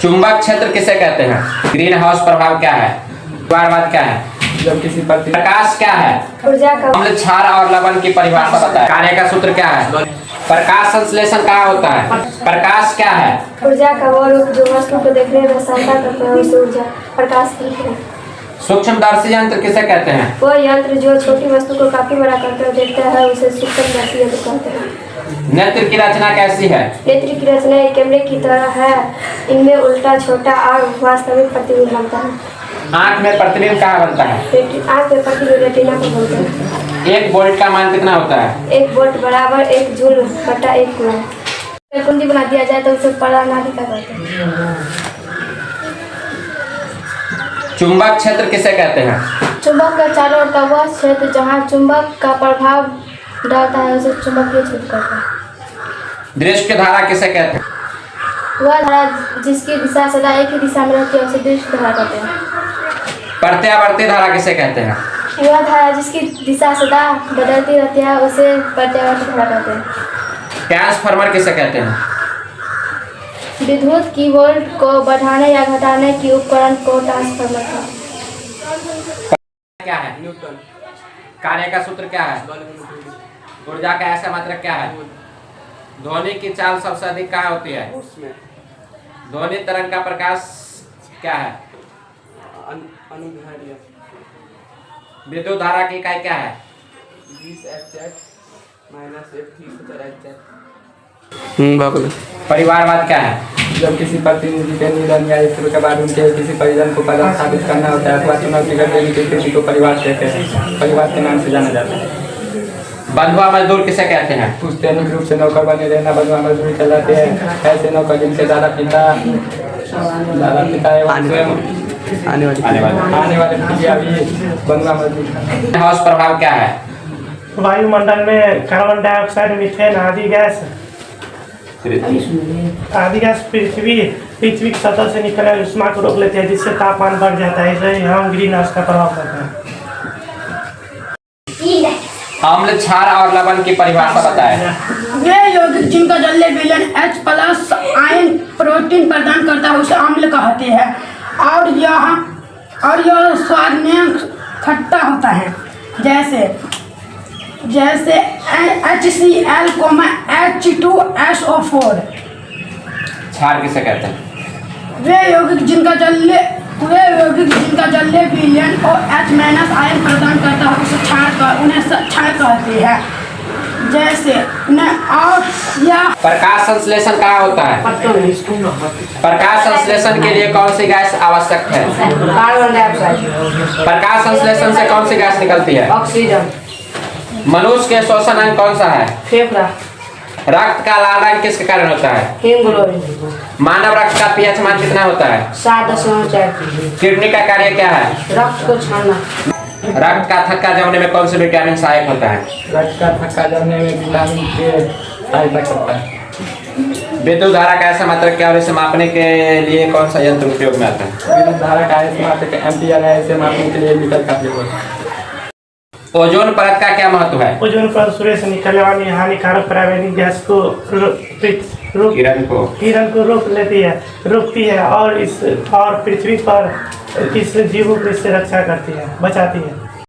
चुंबक क्षेत्र किसे कहते हैं? ग्रीन हाउस प्रभाव क्या है? परिवारवाद क्या है? जब किसी प्रकाश क्या है? ऊर्जा का अम्ल, क्षार और लवण की परिभाषा बताएं। कार्य का सूत्र क्या है? प्रकाश संश्लेषण कहाँ होता है? प्रकाश क्या है? ऊर्जा का वो रूप जो वस्तु को देखने में सहायता करता है उसे ऊर्जा प्रकाश कहते हैं। सूक्ष्मदर्शी यंत्र किसे कहते हैं? वो यंत्र जो छोटी वस्तु को काफी बड़ा करके देखता है उसे सूक्ष्मदर्शी यंत्र कहते हैं। नेत्र की रचना कैसी है? नेत्र की रचना एक कैमरे की तरह है। इनमें उल्टा, छोटा और वास्तविक प्रतिबिंब बनता है। आँख में प्रतिबिंब कहाँ बनता है? आँख में प्रतिबिंब रेटिना पर बनता है। 1 वोल्ट का मान कितना होता है? 1 वोल्ट बराबर 1 जूल बटा 1 कूलम। कुंडी बना दिया जाए तो उसे प्रणालिका कहते हैं। चुंबक क्षेत्र किसे कहते हैं? चुंबक के चारों ओर का वह क्षेत्र जहाँ चुंबक का प्रभाव डालता है उसे चुंबकीय क्षेत्र कहते हैं। दृश्य धारा किसे कहते हैं? वह धारा जिसकी दिशा सदा एक ही दिशा में रहती है उसे दृश्य धारा कहते हैं। प्रत्यावर्ती धारा किसे कहते हैं? वह धारा जिसकी दिशा सदा बदलती रहती है उसे प्रत्यावर्ती धारा कहते हैं। ट्रांसफार्मर किसे कहते हैं? विद्युत की वोल्ट को बढ़ाने या घटाने की उपकरण को ट्रांसफार्मर कहते हैं। क्या है? न्यूटन। कार्य का सूत्र क्या है? ऊर्जा का ऐसा मात्रक क्या है? ध्वनि की चाल सबसे अधिक कहाँ होती है? ध्वनि तरंग का प्रकाश क्या है? अनुदैर्ध्य। विद्युत धारा की इकाई क्या है? 20 Fz माइनस 30 परिवारवाद क्या है? जब किसी प्रतिनिधि के निधन या मृत्यु के बाद उनके किसी परिजन को पद स्थापित करना होता है अथवा चुनौती कर देने की स्थिति को परिवार कहते हैं। परिवार के नाम से जाना जाता है। बंधुआ मजदूर किसे कहते हैं? पुश्तैनिक रूप से नौकर बने रहना बंधुआ मजदूरी चलाते हैं। ऐसे नौकर जिनके दादा पिता एवं स्वयं आने वाले पीढ़ियाँ भी बंधुआ मजदूर। हाउस प्रभाव क्या है? वायुमंडल में कार्बन डाइऑक्साइड, मीथेन आदि गैस पृथ्वी की सतह से निकलने वाली ऊष्मा को रोक लेते हैं जिससे तापमान बढ़ जाता है। इसलिए हम ग्रीन हाउस का प्रभाव करते हैं। अम्ल, क्षार और लवण की परिभाषा बताएं। वे यौगिक जिनका जलीय विलयन H+ आयन प्रोटीन प्रदान करता है उसे अम्ल कहते हैं और यह स्वाद में खट्टा होता है जैसे HCl, H2SO4। क्षार किसे कहते हैं? वे यौगिक जिनका जलीय विलयन OH- आयन प्रदान करता है उसे क्षार कहते हैं। जैसे और यह प्रकाश संश्लेषण कहाँ होता है? प्रकाश संश्लेषण के लिए कौन सी गैस आवश्यक है? Carbon dioxide. प्रकाश संश्लेषण से कौन सी गैस निकलती है? ऑक्सीजन। मनुष्य के श्वसन अंग कौन सा है? फेफड़ा। रक्त का लाल रंग किसके कारण होता है? हीमोग्लोबिन। मानव रक्त का पीएच मान कितना होता है? 7.4। किडनी का कार्य क्या है? रक्त को छानना। रक्त का थक्का जमने में कौन से विटामिन सहायक होता है? रक्त का थक्का जमने में विटामिन के सहायता करता है। विद्युत धारा का ऐसा मात्रक क्या और इसे मापने के लिए कौन सा यंत्र उपयोग में आता है? विद्युत धारा का ऐसा मात्रक एम्पीयर है। इसे मापने के लिए मीटर का प्रयोग होता है। ओजोन परत का क्या महत्व है? ओजोन परत सूर्य से निकलने वाली हानिकारक पराबैंगनी गैस को किरण को रोकती है और पृथ्वी पर इस जीवों को इससे रक्षा करती है, बचाती है।